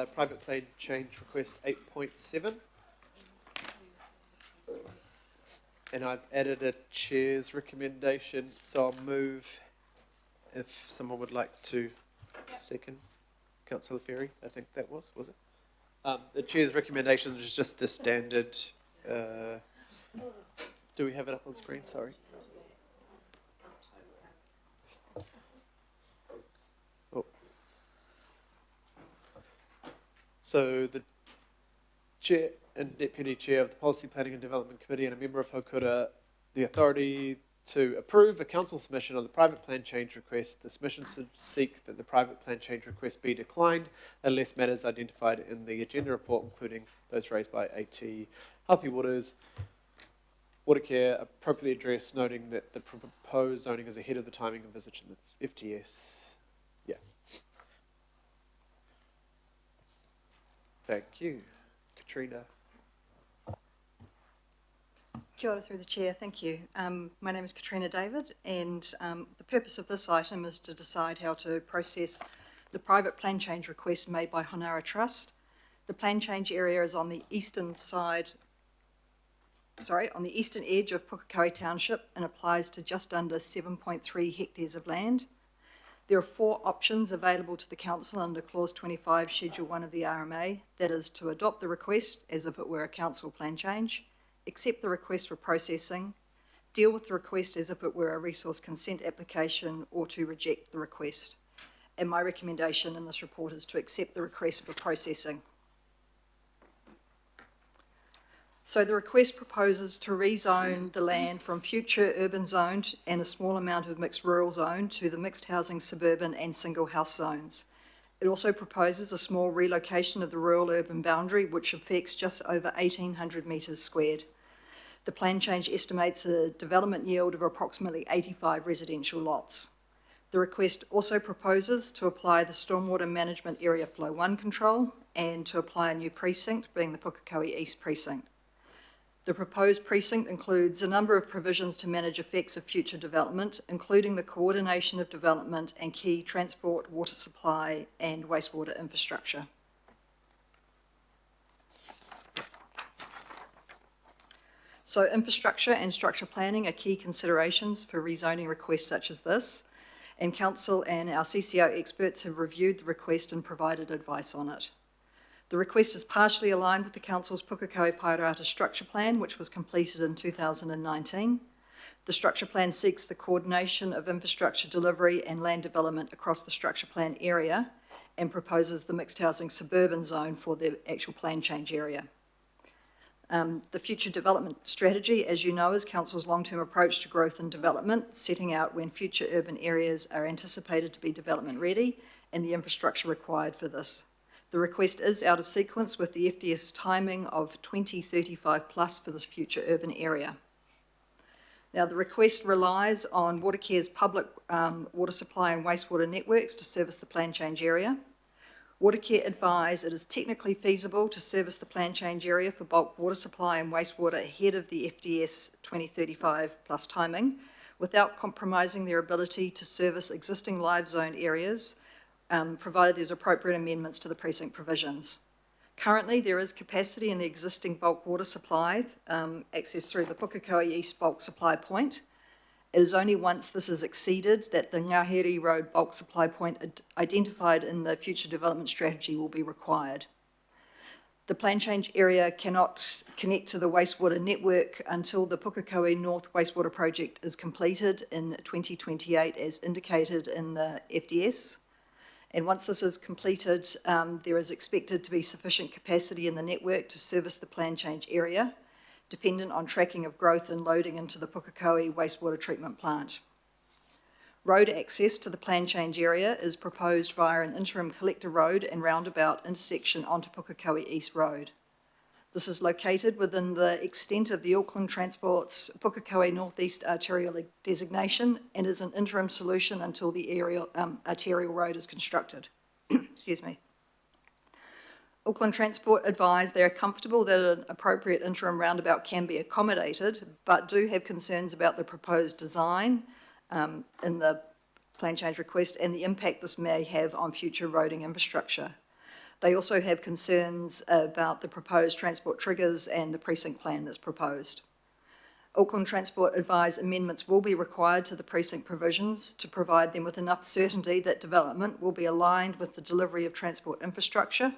Private plan change request 8.7. And I've added a chair's recommendation, so I'll move if someone would like to second. Councillor Ferry, I think that was it? The chair's recommendation is just the standard. Do we have it up on screen? Sorry. Oh. So the chair and deputy chair of the Policy Planning and Development Committee and a member of Haukura, the authority to approve a council submission on the private plan change request. The submission should seek that the private plan change request be declined unless matters identified in the agenda report, including those raised by AT, Healthy Waters, Watercare, appropriately addressed, noting that the proposed zoning is ahead of the timing of visit in the FTS. Yeah. Thank you. Katrina. Kia ora through the chair, thank you. My name is Katrina David, and the purpose of this item is to decide how to process the private plan change request made by Honara Trust. The plan change area is on the eastern edge of Pukekohe Township and applies to just under 7.3 hectares of land. There are 4 options available to the council under clause 25, schedule 1 of the RMA, that is to adopt the request as if it were a council plan change, accept the request for processing, deal with the request as if it were a resource consent application, or to reject the request. And my recommendation in this report is to accept the request for processing. So the request proposes to rezone the land from future urban zone and a small amount of mixed rural zone to the mixed housing suburban and single house zones. It also proposes a small relocation of the rural urban boundary, which affects just over 1,800 metres squared. The plan change estimates a development yield of approximately 85 residential lots. The request also proposes to apply the Stormwater Management Area Flow 1 control and to apply a new precinct, being the Pukekohe East precinct. The proposed precinct includes a number of provisions to manage effects of future development, including the coordination of development and key transport, water supply and wastewater infrastructure. So infrastructure and structure planning are key considerations for rezoning requests such as this, and Council and our CCO experts have reviewed the request and provided advice on it. The request is partially aligned with the Council's Pukekohe Pairata Structure Plan, which was completed in 2019. The structure plan seeks the coordination of infrastructure delivery and land development across the structure plan area and proposes the mixed housing suburban zone for the actual plan change area. The future development strategy, as you know, is Council's long-term approach to growth and development, setting out when future urban areas are anticipated to be development ready and the infrastructure required for this. The request is out of sequence with the FDS timing of 2035 plus for this future urban area. Now, the request relies on Watercare's public water supply and wastewater networks to service the plan change area. Watercare advise it is technically feasible to service the plan change area for bulk water supply and wastewater ahead of the FDS 2035 plus timing, without compromising their ability to service existing live zone areas, provided there's appropriate amendments to the precinct provisions. Currently, there is capacity in the existing bulk water supply accessed through the Pukekohe East bulk supply point. It is only once this is exceeded that the Ngāhere Road bulk supply point identified in the future development strategy will be required. The plan change area cannot connect to the wastewater network until the Pukekohe North Wastewater Project is completed in 2028 as indicated in the FDS. And once this is completed, there is expected to be sufficient capacity in the network to service the plan change area, dependent on tracking of growth and loading into the Pukekohe wastewater treatment plant. Road access to the plan change area is proposed via an interim collector road and roundabout intersection onto Pukekohe East Road. This is located within the extent of the Auckland Transport's Pukekohe Northeast Arterial designation and is an interim solution until the arterial road is constructed. Excuse me. Auckland Transport advise they are comfortable that an appropriate interim roundabout can be accommodated, but do have concerns about the proposed design in the plan change request and the impact this may have on future roading infrastructure. They also have concerns about the proposed transport triggers and the precinct plan that's proposed. Auckland Transport advise amendments will be required to the precinct provisions to provide them with enough certainty that development will be aligned with the delivery of transport infrastructure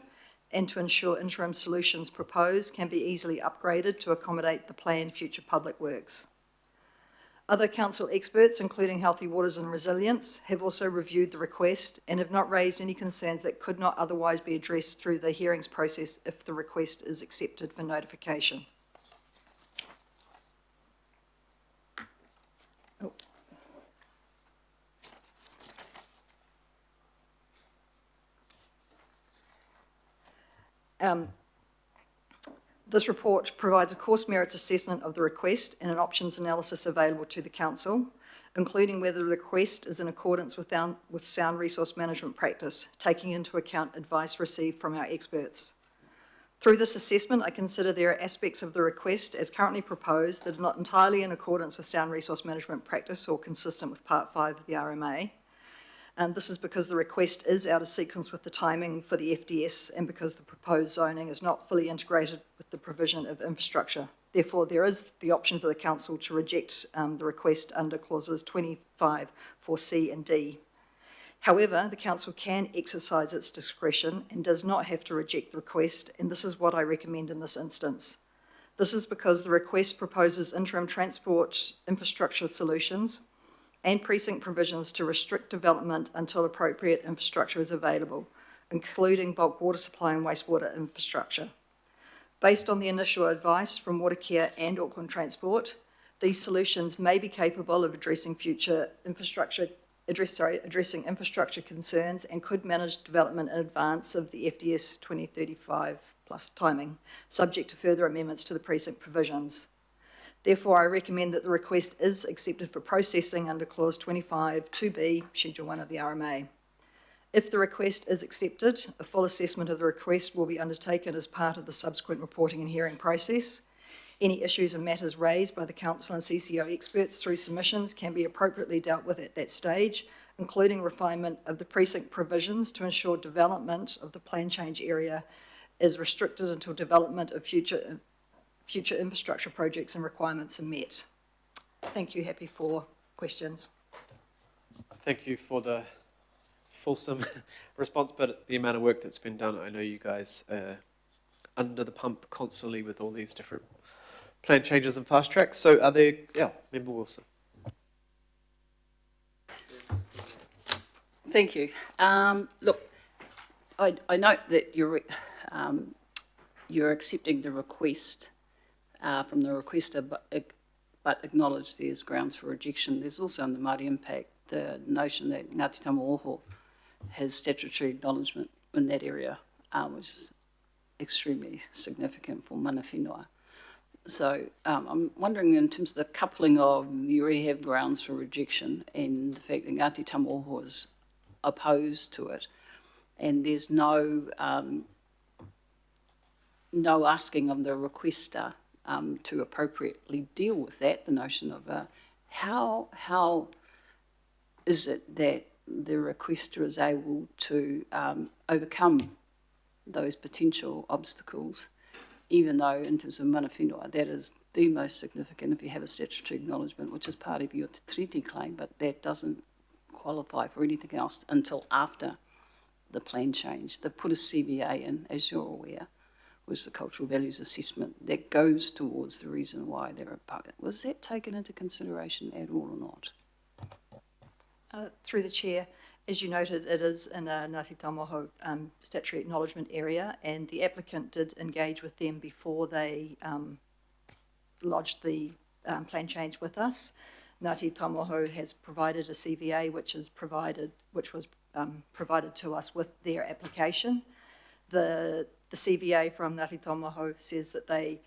and to ensure interim solutions proposed can be easily upgraded to accommodate the planned future public works. Other council experts, including Healthy Waters and Resilience, have also reviewed the request and have not raised any concerns that could not otherwise be addressed through the hearings process if the request is accepted for notification. This report provides a course merits assessment of the request and an options analysis available to the council, including whether the request is in accordance with sound resource management practice, taking into account advice received from our experts. Through this assessment, I consider there are aspects of the request as currently proposed that are not entirely in accordance with sound resource management practice or consistent with Part 5 of the RMA. And this is because the request is out of sequence with the timing for the FDS and because the proposed zoning is not fully integrated with the provision of infrastructure. Therefore, there is the option for the council to reject the request under clauses 25 for C and D. However, the council can exercise its discretion and does not have to reject the request, and this is what I recommend in this instance. This is because the request proposes interim transport infrastructure solutions and precinct provisions to restrict development until appropriate infrastructure is available, including bulk water supply and wastewater infrastructure. Based on the initial advice from Watercare and Auckland Transport, these solutions may be capable of addressing addressing infrastructure concerns and could manage development in advance of the FDS 2035 plus timing, subject to further amendments to the precinct provisions. Therefore, I recommend that the request is accepted for processing under clause 25 2B, Schedule 1 of the RMA. If the request is accepted, a full assessment of the request will be undertaken as part of the subsequent reporting and hearing process. Any issues and matters raised by the council and CCO experts through submissions can be appropriately dealt with at that stage, including refinement of the precinct provisions to ensure development of the plan change area is restricted until development of future infrastructure projects and requirements are met. Thank you. Happy for questions. Thank you for the fulsome response, but the amount of work that's been done, I know you guys are under the pump constantly with all these different plan changes and fast tracks. So are there, Member Wilson. Thank you. Look, I note that you're accepting the request from the requester, but acknowledge there's grounds for rejection. There's also on the Māori impact the notion that Ngāti Tamo'oho has statutory acknowledgement in that area, which is extremely significant for mana whenua. So I'm wondering, in terms of the coupling of you already have grounds for rejection and the fact that Ngāti Tamo'oho is opposed to it, and there's no asking of the requester to appropriately deal with that, the notion of how is it that the requester is able to overcome those potential obstacles, even though in terms of mana whenua, that is the most significant if you have a statutory acknowledgement, which is part of your te treaty claim, but that doesn't qualify for anything else until after the plan change. They've put a CVA in, as you're aware, was the cultural values assessment that goes towards the reason why they're opposed. Was that taken into consideration at all or not? Through the chair, as you noted, it is in a Ngāti Tamo'oho statutory acknowledgement area, and the applicant did engage with them before they lodged the plan change with us. Ngāti Tamo'oho has provided a CVA which was provided to us with their application. The CVA from Ngāti Tamo'oho says that they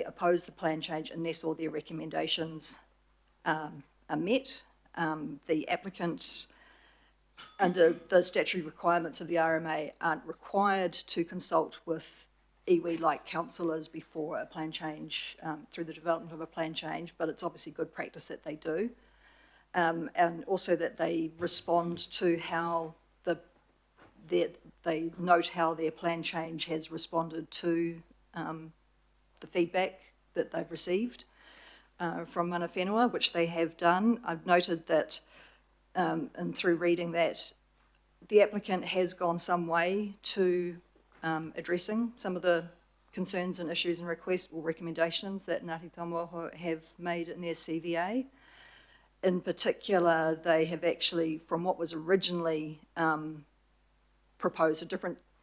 oppose the plan change unless all their recommendations are met. The applicant, under the statutory requirements of the RMA, aren't required to consult with iwi like councillors before a plan change, through the development of a plan change, but it's obviously good practice that they do. And also that they respond to how the they note how their plan change has responded to the feedback that they've received from mana whenua, which they have done. I've noted that, and through reading that, the applicant has gone some way to addressing some of the concerns and issues and requests or recommendations that Ngāti Taumāoho have made in their CVA. In particular, they have actually, from what was originally proposed,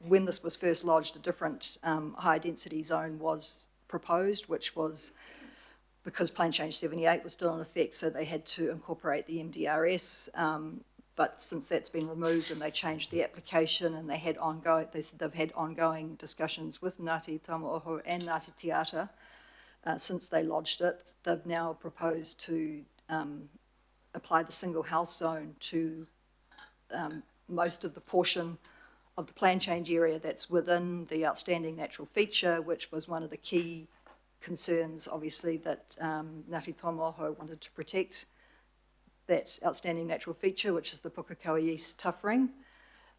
when this was first lodged, a different high density zone was proposed, which was because Plan Change 78 was still in effect, so they had to incorporate the MDRS. But since that's been removed and they changed the application and they said they've had ongoing discussions with Ngāti Taumāoho and Ngāti Te Ata since they lodged it, they've now proposed to apply the single house zone to most of the portion of the plan change area that's within the outstanding natural feature, which was one of the key concerns, obviously, that Ngāti Taumāoho wanted to protect that outstanding natural feature, which is the Pukekohe East tuffering.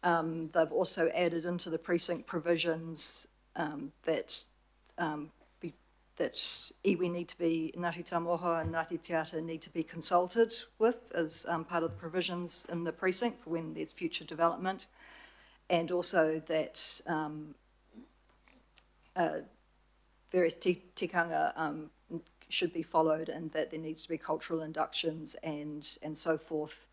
They've also added into the precinct provisions that iwi need to be, Ngāti Taumāoho and Ngāti Te Ata need to be consulted with as part of the provisions in the precinct for when there's future development, and also that various tikanga should be followed, and that there needs to be cultural inductions and so forth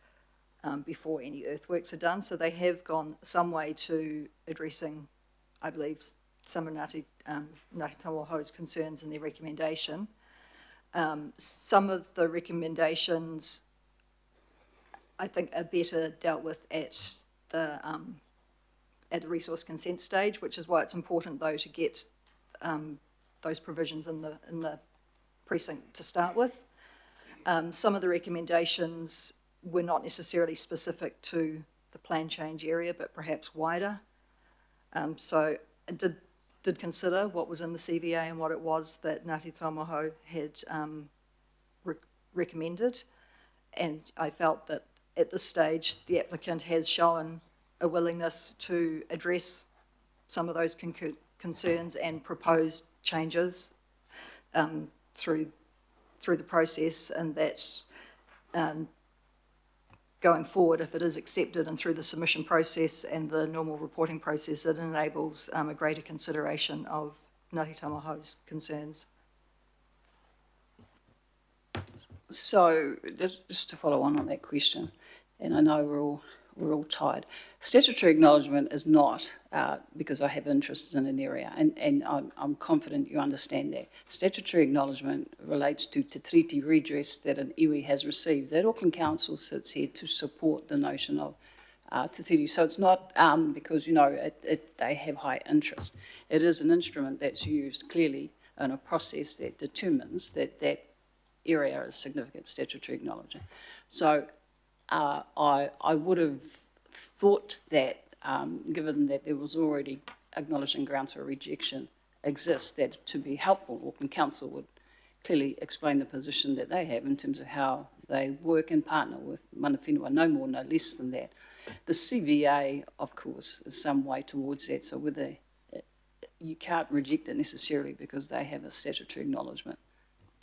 before any earthworks are done. So they have gone some way to addressing, I believe, some of Ngāti Taumāoho's concerns in their recommendation. Some of the recommendations, I think, are better dealt with at the resource consent stage, which is why it's important, though, to get those provisions in the precinct to start with. Some of the recommendations were not necessarily specific to the plan change area, but perhaps wider. So I did consider what was in the CVA and what it was that Ngāti Taumāoho had recommended, and I felt that at this stage the applicant has shown a willingness to address some of those concerns and proposed changes through the process, and that going forward, if it is accepted and through the submission process and the normal reporting process, it enables a greater consideration of Ngāti Taumāoho's concerns. So just to follow on that question, and I know we're all tired. Statutory acknowledgement is not because I have interest in an area, and I'm confident you understand that. Statutory acknowledgement relates to te treaty redress that an iwi has received. That Auckland Council sits here to support the notion of te treaty. So it's not because, they have high interest. It is an instrument that's used clearly in a process that determines that that area is significant statutory acknowledgement. So I would have thought that, given that there was already acknowledging grounds for rejection exists, that to be helpful, Auckland Council would clearly explain the position that they have in terms of how they work and partner with mana whenua, no more, no less than that. The CVA, of course, is some way towards that, so whether you can't reject it necessarily because they have a statutory acknowledgement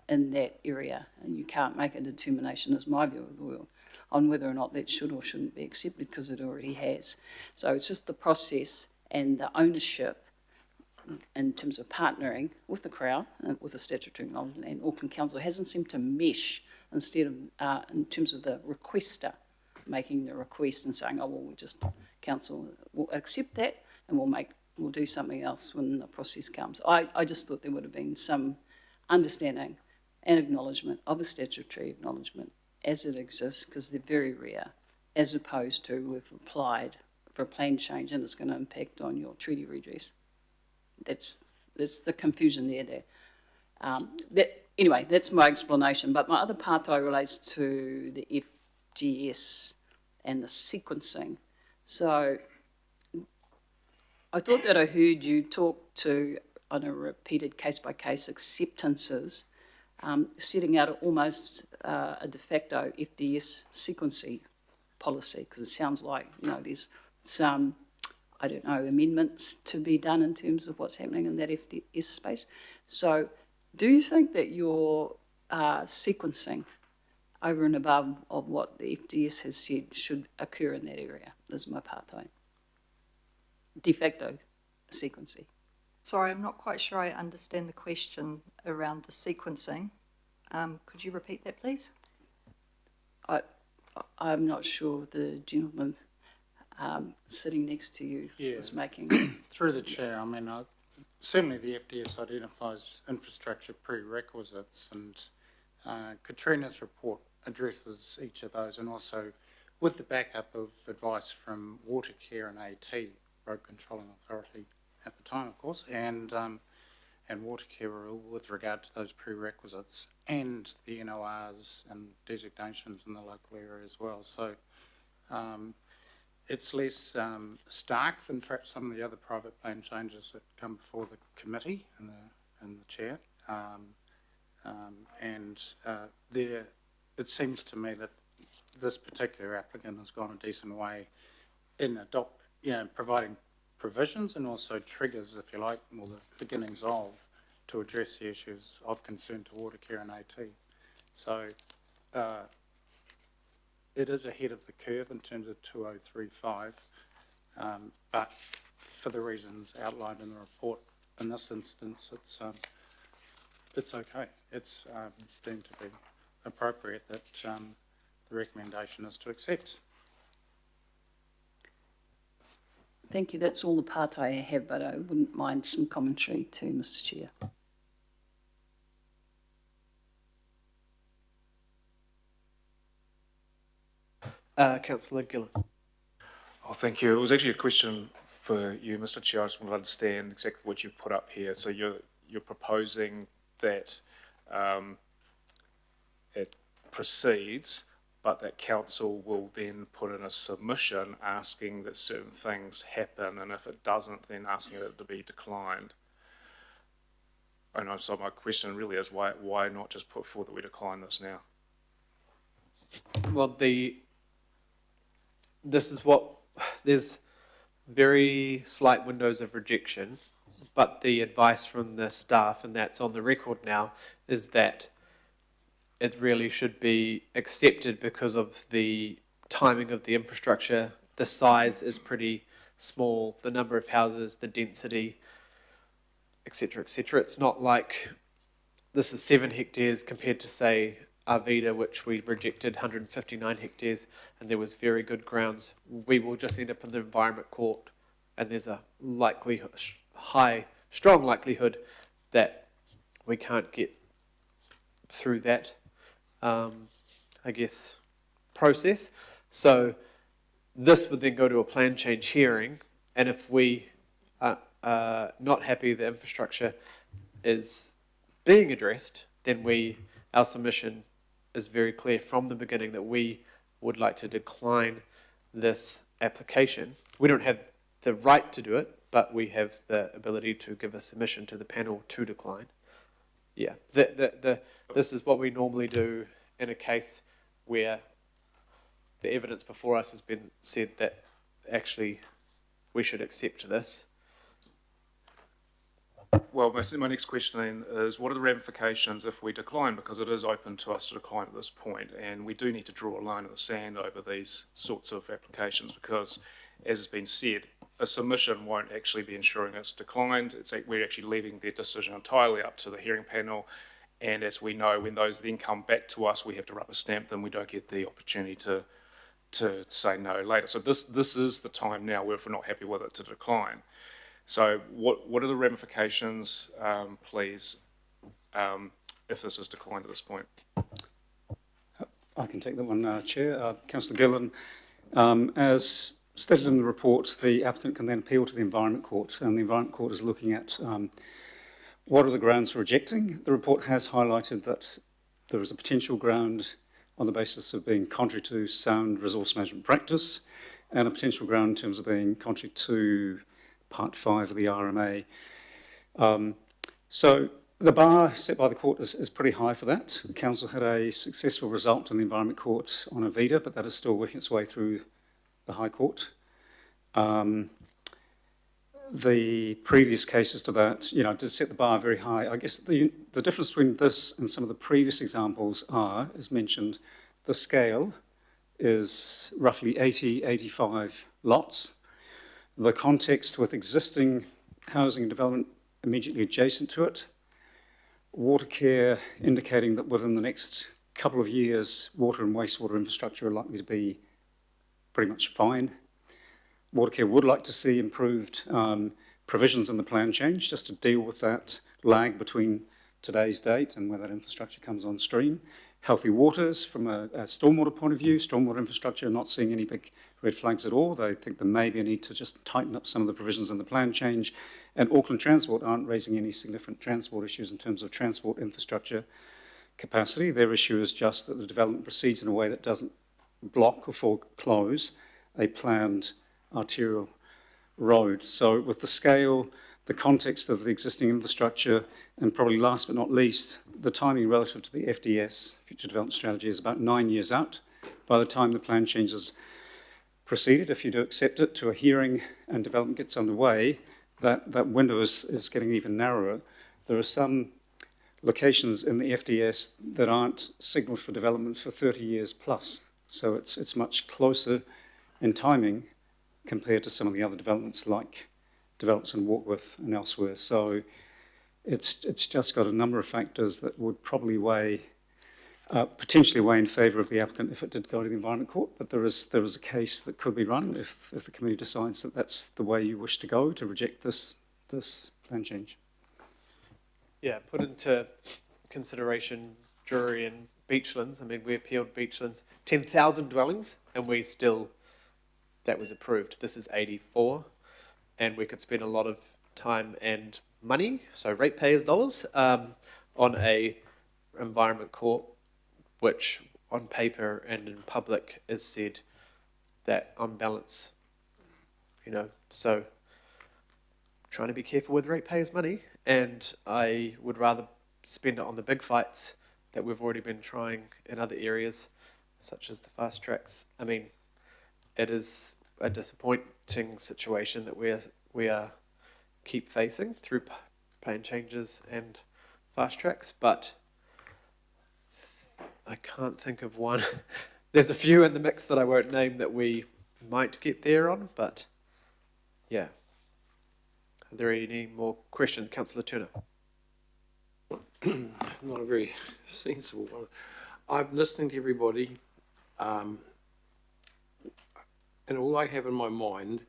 in that area, and you can't make a determination, is my view of the world, on whether or not that should or shouldn't be accepted, because it already has. So it's just the process and the ownership in terms of partnering with the Crown and with the statutory acknowledgement, and Auckland Council hasn't seemed to mesh instead of in terms of the requester making the request and saying, oh, well, Council will accept that and we'll do something else when the process comes. I just thought there would have been some understanding and acknowledgement of a statutory acknowledgement as it exists, because they're very rare, as opposed to we've applied for a plan change and it's going to impact on your treaty redress. That's the confusion there. Anyway, that's my explanation. But my other part relates to the FGS and the sequencing. So I thought that I heard you talk to, on a repeated case-by-case acceptances, setting out almost a de facto FDS sequencing policy, because it sounds like, there's some I don't know, amendments to be done in terms of what's happening in that FDS space. So do you think that your sequencing over and above of what the FDS has said should occur in that area? This is my part-time. De facto sequencing. Sorry, I'm not quite sure I understand the question around the sequencing. Could you repeat that, please? I'm not sure the gentleman sitting next to you was making. Through the chair, I mean, certainly the FDS identifies infrastructure prerequisites, and Katrina's report addresses each of those, and also with the backup of advice from Watercare and AT, Road Controlling Authority at the time, of course, and Watercare rule with regard to those prerequisites and the NORs and designations in the local area as well. So it's less stark than perhaps some of the other private plan changes that come before the committee and the chair. It seems to me that this particular applicant has gone a decent way in providing provisions and also triggers, if you like, or the beginnings of, to address the issues of concern to Watercare and AT. So it is ahead of the curve in terms of 2035, but for the reasons outlined in the report, in this instance, it's okay. It's deemed to be appropriate that the recommendation is to accept. Thank you. That's all the part I have, but I wouldn't mind some commentary too, Mr. Chair. Councillor Gillen. Oh, thank you. It was actually a question for you, Mr. Chair. I just want to understand exactly what you put up here. So you're proposing that it proceeds, but that council will then put in a submission asking that certain things happen, and if it doesn't, then asking it to be declined. And so my question really is why not just put forward that we decline this now? Well, there's very slight windows of rejection, but the advice from the staff, and that's on the record now, is that it really should be accepted because of the timing of the infrastructure. The size is pretty small, the number of houses, the density, etc., etc. It's not like this is 7 hectares compared to, say, Arvida, which we rejected 159 hectares, and there was very good grounds. We will just end up in the Environment Court, and there's a strong likelihood that we can't get through that, process. So this would then go to a plan change hearing, and if we are not happy the infrastructure is being addressed, then our submission is very clear from the beginning that we would like to decline this application. We don't have the right to do it, but we have the ability to give a submission to the panel to decline. Yeah, this is what we normally do in a case where the evidence before us has been said that actually we should accept this. Well, my next question then is, what are the ramifications if we decline? Because it is open to us to decline at this point, and we do need to draw a line in the sand over these sorts of applications because, as has been said, a submission won't actually be ensuring it's declined. We're actually leaving their decision entirely up to the hearing panel, and as we know, when those then come back to us, we have to rubber stamp them. We don't get the opportunity to say no later. So this is the time now where if we're not happy with it to decline. So what are the ramifications, please, if this is declined at this point? I can take that one, Chair. Councillor Gillen, as stated in the report, the applicant can then appeal to the Environment Court, and the Environment Court is looking at what are the grounds for rejecting. The report has highlighted that there is a potential ground on the basis of being contrary to sound resource management practice, and a potential ground in terms of being contrary to Part 5 of the RMA. So the bar set by the court is pretty high for that. The council had a successful result in the Environment Court on Avida, but that is still working its way through the High Court. the previous cases to that, did set the bar very high. I guess the difference between this and some of the previous examples are, as mentioned, the scale is roughly 80, 85 lots. The context with existing housing and development immediately adjacent to it, water care indicating that within the next couple of years, water and wastewater infrastructure are likely to be pretty much fine. Water care would like to see improved provisions in the plan change just to deal with that lag between today's date and when that infrastructure comes on stream. Healthy waters from a stormwater point of view, stormwater infrastructure, not seeing any big red flags at all. They think there may be a need to just tighten up some of the provisions in the plan change. And Auckland Transport aren't raising any significant transport issues in terms of transport infrastructure capacity. Their issue is just that the development proceeds in a way that doesn't block or foreclose a planned arterial road. So with the scale, the context of the existing infrastructure, and probably last but not least, the timing relative to the FDS, Future Development Strategy, is about 9 years out. By the time the plan changes proceeded, if you do accept it, to a hearing and development gets underway, that window is getting even narrower. There are some locations in the FDS that aren't signalled for development for 30 years plus. So it's much closer in timing compared to some of the other developments like developments in Warkworth and elsewhere. So it's just got a number of factors that would probably potentially weigh in favour of the applicant if it did go to the Environment Court. But there is a case that could be run if the committee decides that that's the way you wish to go, to reject this plan change. Yeah, put into consideration Drury and Beachlands. I mean, we appealed Beachlands 10,000 dwellings, and that was approved. This is 84, and we could spend a lot of time and money, so ratepayers' dollars, on a Environment Court, which on paper and in public is said that on balance, so trying to be careful with ratepayers' money, and I would rather spend it on the big fights that we've already been trying in other areas, such as the fast tracks. I mean, it is a disappointing situation that we are keep facing through plan changes and fast tracks, but I can't think of one. There's a few in the mix that I won't name that we might get there on, but yeah. Are there any more questions? Councillor Turner. Not a very sensible one. I'm listening to everybody, and all I have in my mind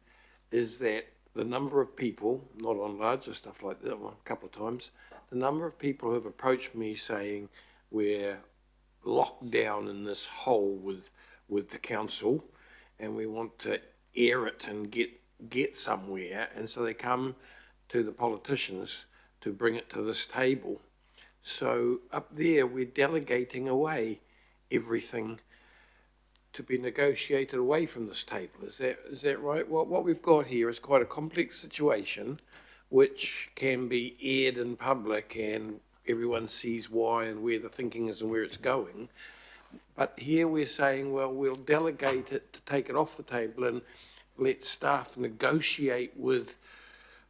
is that the number of people, not on larger stuff like that one, a couple of times, the number of people who have approached me saying we're locked down in this hole with the council and we want to air it and get somewhere, and so they come to the politicians to bring it to this table. So up there we're delegating away everything to be negotiated away from this table. Is that right? What we've got here is quite a complex situation which can be aired in public and everyone sees why and where the thinking is and where it's going. But here we're saying, well, we'll delegate it to take it off the table and let staff negotiate with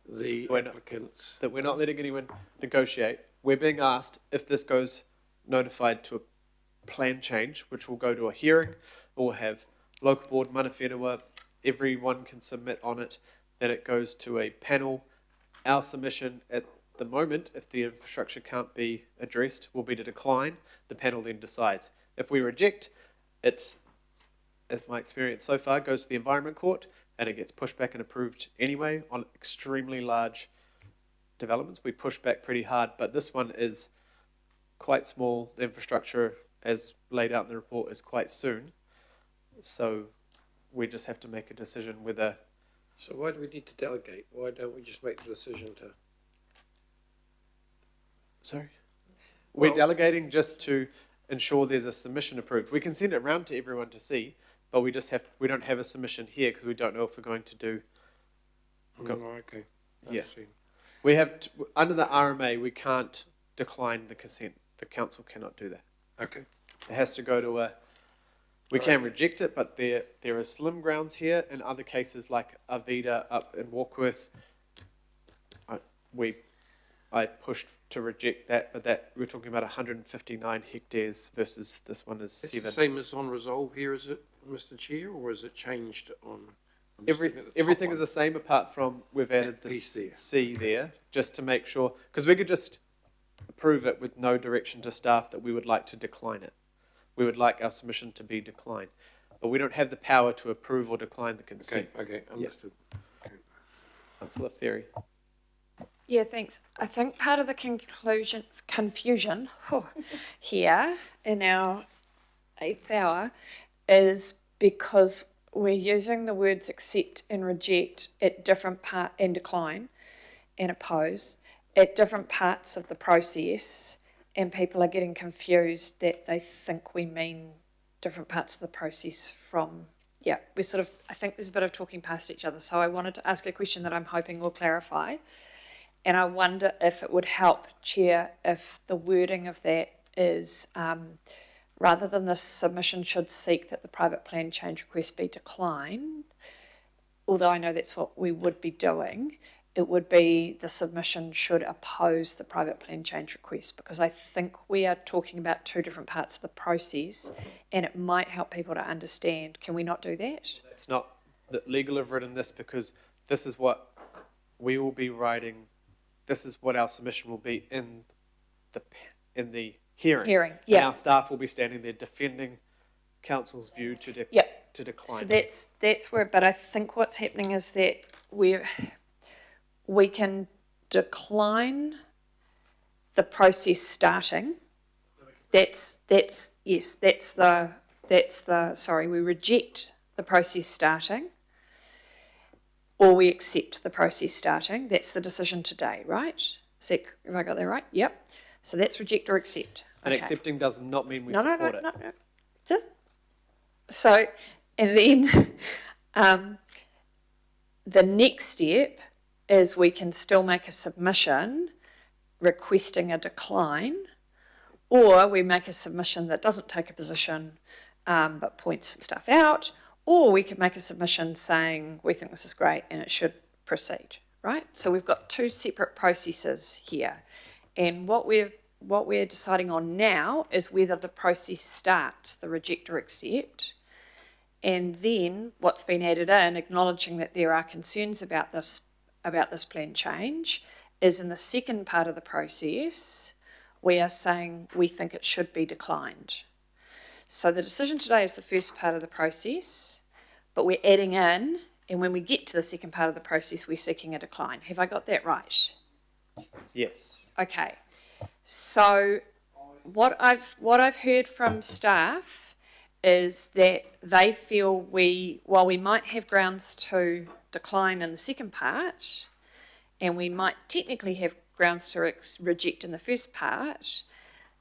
the applicants. That we're not letting anyone negotiate. We're being asked if this goes notified to a plan change, which will go to a hearing, or have local board, mana whenua, everyone can submit on it, then it goes to a panel. Our submission at the moment, if the infrastructure can't be addressed, will be to decline. The panel then decides. If we reject, it's, as my experience so far, goes to the Environment Court and it gets pushed back and approved anyway on extremely large developments. We push back pretty hard, but this one is quite small. The infrastructure, as laid out in the report, is quite soon. So we just have to make a decision whether... So why do we need to delegate? Why don't we just make the decision to... Sorry? We're delegating just to ensure there's a submission approved. We can send it around to everyone to see, but we don't have a submission here because we don't know if we're going to do... okay. Yeah. We have, under the RMA, we can't decline the consent. The council cannot do that. Okay. It has to go to a... We can reject it, but there are slim grounds here. In other cases, like Arvida up in Warkworth, I pushed to reject that, but that, we're talking about 159 hectares versus this one is It's the 7. same as on resolve here, is it, Mr. Chair, or is it changed on? I'm just looking at the top Everything is one. the same apart from we've added That the piece there. C there, just to make sure, because we could just approve it with no direction to staff that we would like to decline it. We would like our submission to be declined, but we don't have the power to approve or decline the Okay, consent. okay, understood. Councillor Ferry. Yeah, thanks. I think part of the confusion here in our 8th hour is because we're using the words accept and reject at different part and decline and oppose at different parts of the process, and people are getting confused that they think we mean different parts of the process from, we're sort of, I think there's a bit of talking past each other. So I wanted to ask a question that I'm hoping will clarify. And I wonder if it would help, Chair, if the wording of that is, rather than the submission should seek that the private plan change request be declined, although I know that's what we would be doing, it would be the submission should oppose the private plan change request, because I think we are talking about two different parts of the process, and it might help people to understand. Can we not do that? It's not that legal have written this because this is what we will be writing. This is what our submission will be in the hearing. And our staff will be standing there defending council's view to decline. So that's where, but I think what's happening is that we can decline the process starting. We reject the process starting, or we accept the process starting. That's the decision today, right? Have I got that right? Yep. So that's reject or accept. And Okay. accepting does not mean we support it. No. Just so, and then the next step is we can still make a submission requesting a decline, or we make a submission that doesn't take a position but points some stuff out, or we could make a submission saying we think this is great and it should proceed, right? So we've got two separate processes here, and what we're deciding on now is whether the process starts, the reject or accept, and then what's been added in, acknowledging that there are concerns about this plan change, is in the second part of the process, we are saying we think it should be declined. So the decision today is the first part of the process, but we're adding in, and when we get to the second part of the process, we're seeking a decline. Have I got that right? Yes. Okay. So what I've heard from staff is that they feel while we might have grounds to decline in the second part, and we might technically have grounds to reject in the first part,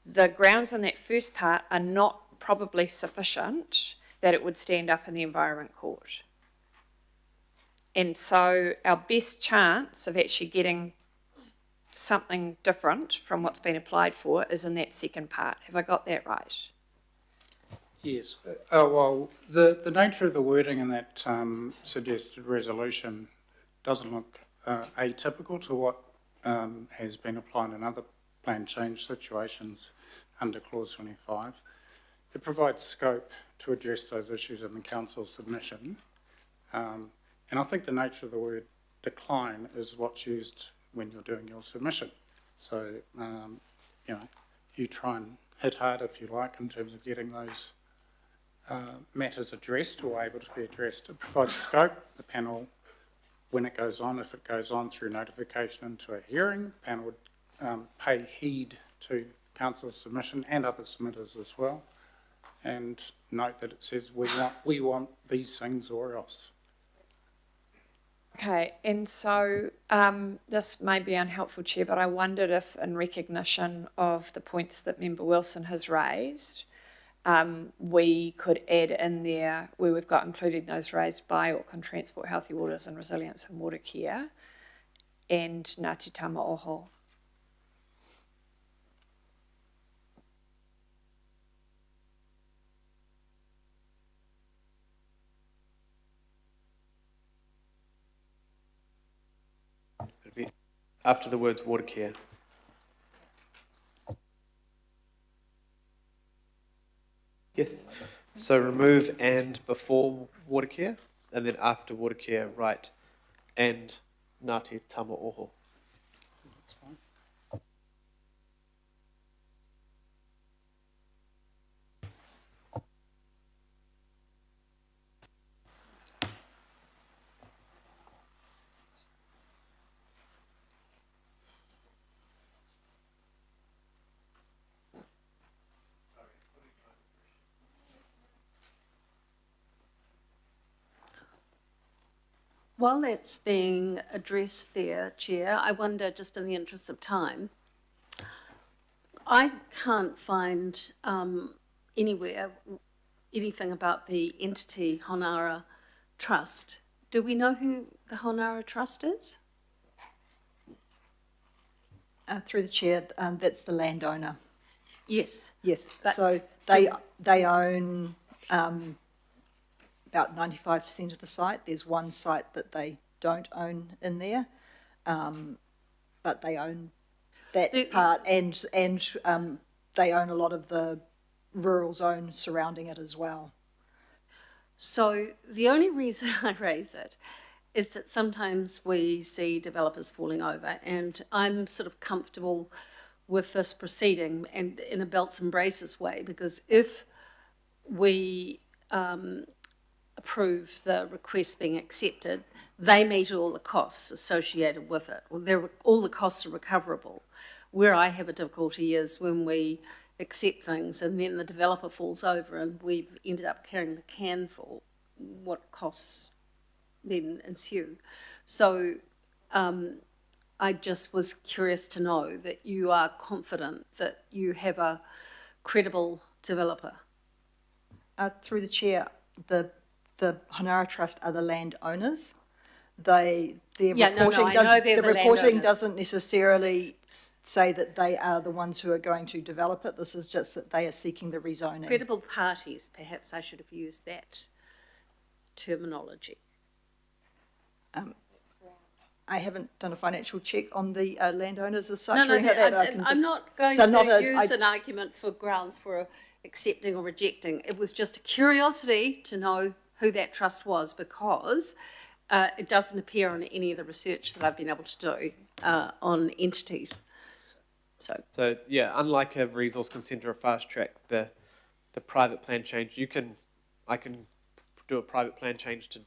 the grounds in that first part are not probably sufficient that it would stand up in the Environment Court. And so our best chance of actually getting something different from what's been applied for is in that second part. Have I got that right? Yes. Well, the nature of the wording in that suggested resolution doesn't look atypical to what has been applied in other plan change situations under Clause 25. It provides scope to address those issues in the council submission. And I think the nature of the word decline is what's used when you're doing your submission. So, you try and hit hard, if you like, in terms of getting those matters addressed or able to be addressed. It provides scope. The panel, when it goes on, if it goes on through notification into a hearing, the panel would pay heed to council submission and other submitters as well, and note that it says we want these things or else. Okay, and so this may be unhelpful, Chair, but I wondered if, in recognition of the points that Member Wilson has raised, we could add in there where we've got included those raised by Auckland Transport, Healthy Waters and Resilience and Water Care and Ngāti Tamaoho. after the words water care. Yes. So remove and before water care, and then after water care, write and Ngāti Tama Oho. That's fine. While that's being addressed there, Chair, I wonder, just in the interest of time, I can't find anywhere anything about the entity Honara Trust. Do we know who the Honara Trust is? Through the chair, that's the landowner. Yes. Yes, But so they own about 95% of the site. There's one site that they don't own in there, but they own that part, and they own a lot of the rural zone surrounding it as well. So the only reason I raise it is that sometimes we see developers falling over, and I'm sort of comfortable with this proceeding and in a belts and braces way, because if we approve the request being accepted, they meet all the costs associated with it. Well, all the costs are recoverable. Where I have a difficulty is when we accept things and then the developer falls over and we've ended up carrying the can for what costs then ensue. So I just was curious to know that you are confident that you have a credible developer. Through the chair, the Honara Trust are the landowners. Their Yeah, no, reporting I know they're the reporting landowners. doesn't necessarily say that they are the ones who are going to develop it. This is just that they are seeking the rezoning. Credible parties, perhaps I should have used that terminology. I haven't done a financial check on the landowners as such. No, or anything like that. I can I'm just- not going they're not to a- use I- an argument for grounds for accepting or rejecting. It was just a curiosity to know who that trust was, because it doesn't appear on any of the research that I've been able to do on entities. So yeah, unlike a resource consent or a fast track, the private plan change, I can do a private plan change to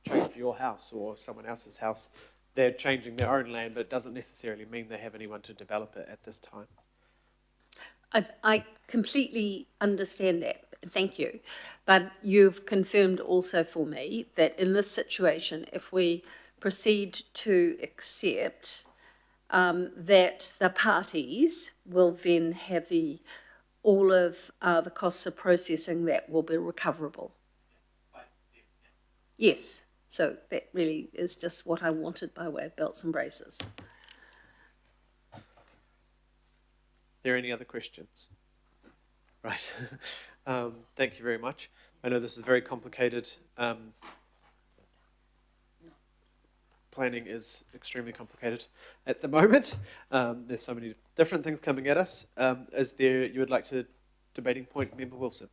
change your house or someone else's house. They're changing their own land, but it doesn't necessarily mean they have anyone to develop it at this time. I completely understand that, thank you. But you've confirmed also for me that in this situation, if we proceed to accept, that the parties will then have all of the costs of processing that will be recoverable. Yes, so that really is just what I wanted by way of belts and braces. Are there any other questions? Right. Thank you very much. I know this is very complicated. Planning is extremely complicated at the moment. There's so many different things coming at us. Is there, you would like to debating point, Member Wilson?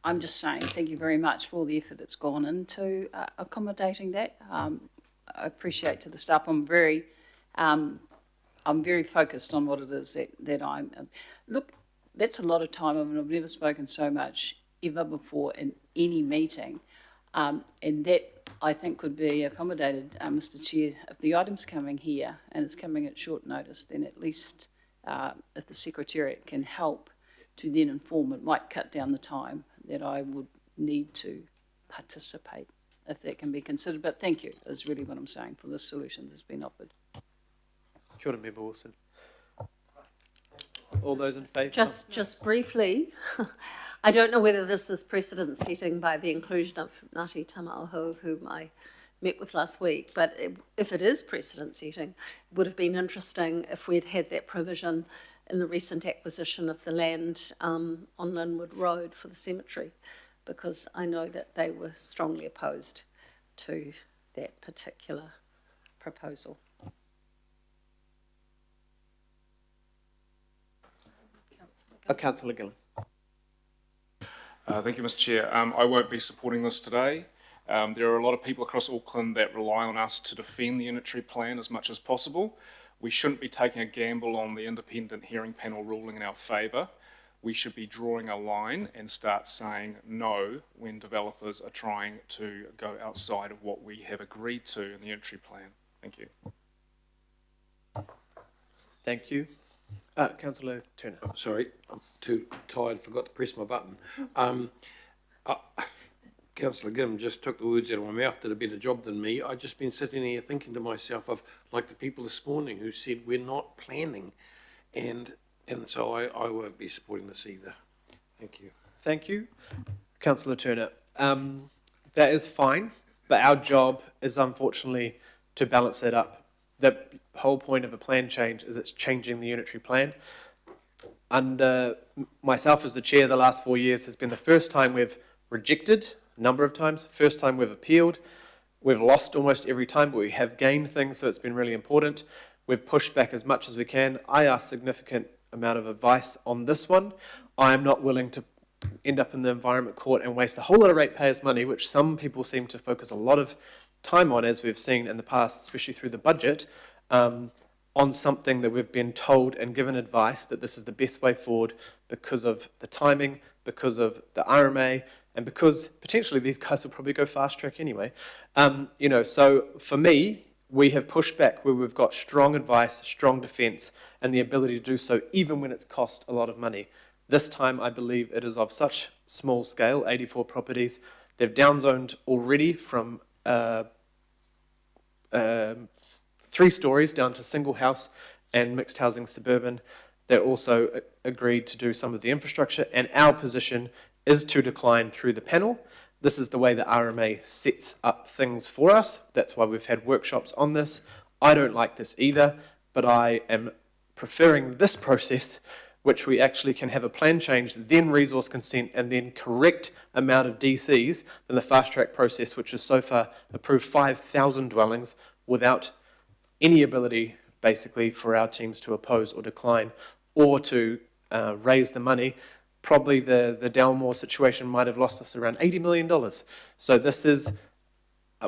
I'm just saying thank you very much for all the effort that's gone into accommodating that. I appreciate to the staff. I'm very focused on what it is that I'm. Look, that's a lot of time. I mean, I've never spoken so much ever before in any meeting, and that I think could be accommodated, Mr. Chair. If the item's coming here and it's coming at short notice, then at least if the Secretariat can help to then inform, it might cut down the time that I would need to participate, if that can be considered. But thank you, is really what I'm saying, for the solution that's been offered. Kia ora, Member Wilson. All those in favour? Just briefly, I don't know whether this is precedent setting by the inclusion of Ngāti Tamaoho, whom I met with last week, but if it is precedent setting, it would have been interesting if we'd had that provision in the recent acquisition of the land on Linwood Road for the cemetery, because I know that they were strongly opposed to that particular proposal. Councillor Gillen. Thank you, Mr. Chair. I won't be supporting this today. There are a lot of people across Auckland that rely on us to defend the unitary plan as much as possible. We shouldn't be taking a gamble on the independent hearing panel ruling in our favour. We should be drawing a line and start saying no when developers are trying to go outside of what we have agreed to in the unitary plan. Thank you. Thank you. Councillor Turner. Sorry, I'm too tired, forgot to press my button. Councillor Gibbon just took the words out of my mouth, did a better job than me. I've just been sitting here thinking to myself of, like the people this morning who said we're not planning, and so I won't be supporting this either. Thank you. Thank you. Councillor Turner. That is fine, but our job is unfortunately to balance it up. The whole point of a plan change is it's changing the unitary plan. Under myself as the chair, the last 4 years has been the first time we've rejected a number of times, first time we've appealed. We've lost almost every time, but we have gained things, so it's been really important. We've pushed back as much as we can. I asked significant amount of advice on this one. I am not willing to end up in the Environment Court and waste a whole lot of ratepayers' money, which some people seem to focus a lot of time on, as we've seen in the past, especially through the budget, on something that we've been told and given advice that this is the best way forward because of the timing, because of the RMA, and because potentially these guys will probably go fast track anyway. So for me, we have pushed back where we've got strong advice, strong defence, and the ability to do so even when it's cost a lot of money. This time, I believe it is of such small scale, 84 properties. They've downzoned already from 3 stories down to single house and mixed housing suburban. They also agreed to do some of the infrastructure, and our position is to decline through the panel. This is the way the RMA sets up things for us. That's why we've had workshops on this. I don't like this either, but I am preferring this process, which we actually can have a plan change, then resource consent, and then correct amount of DCs than the fast track process, which has so far approved 5,000 dwellings without any ability, basically, for our teams to oppose or decline or to raise the money. Probably the Dalmore situation might have lost us around $80 million. So this is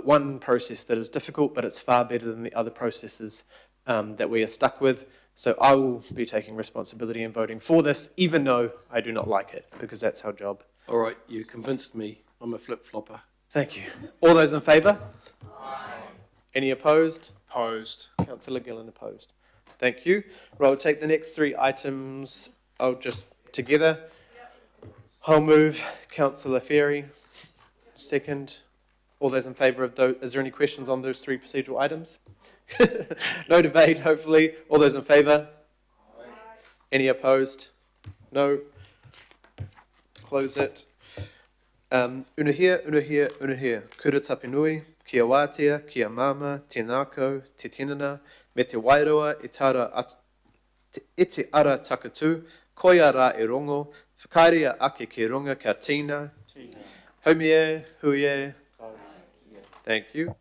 one process that is difficult, but it's far better than the other processes that we are stuck with. So I will be taking responsibility and voting for this, even though I do not like it, because that's our job. All right, you convinced me. I'm a flip-flopper. Thank you. All those in favour? Aye. Any opposed? Opposed. Councillor Gillen opposed. Thank you. Right, I'll take the next 3 items. I'll just together. I'll move. Councillor Ferry, second. All those in favour of those? Is there any questions on those 3 procedural items? No debate, hopefully. All those in favour? Aye. Any opposed? No. Close it. Unahia, unahia, unahia. Kura tapinui, kia wātea, kia mama, tēnākau, te tinana, me te wairoa, e te ara takatu, koia rā e rongo, whakairea ake ki runga ka tina. Haumie, huie. Thank you.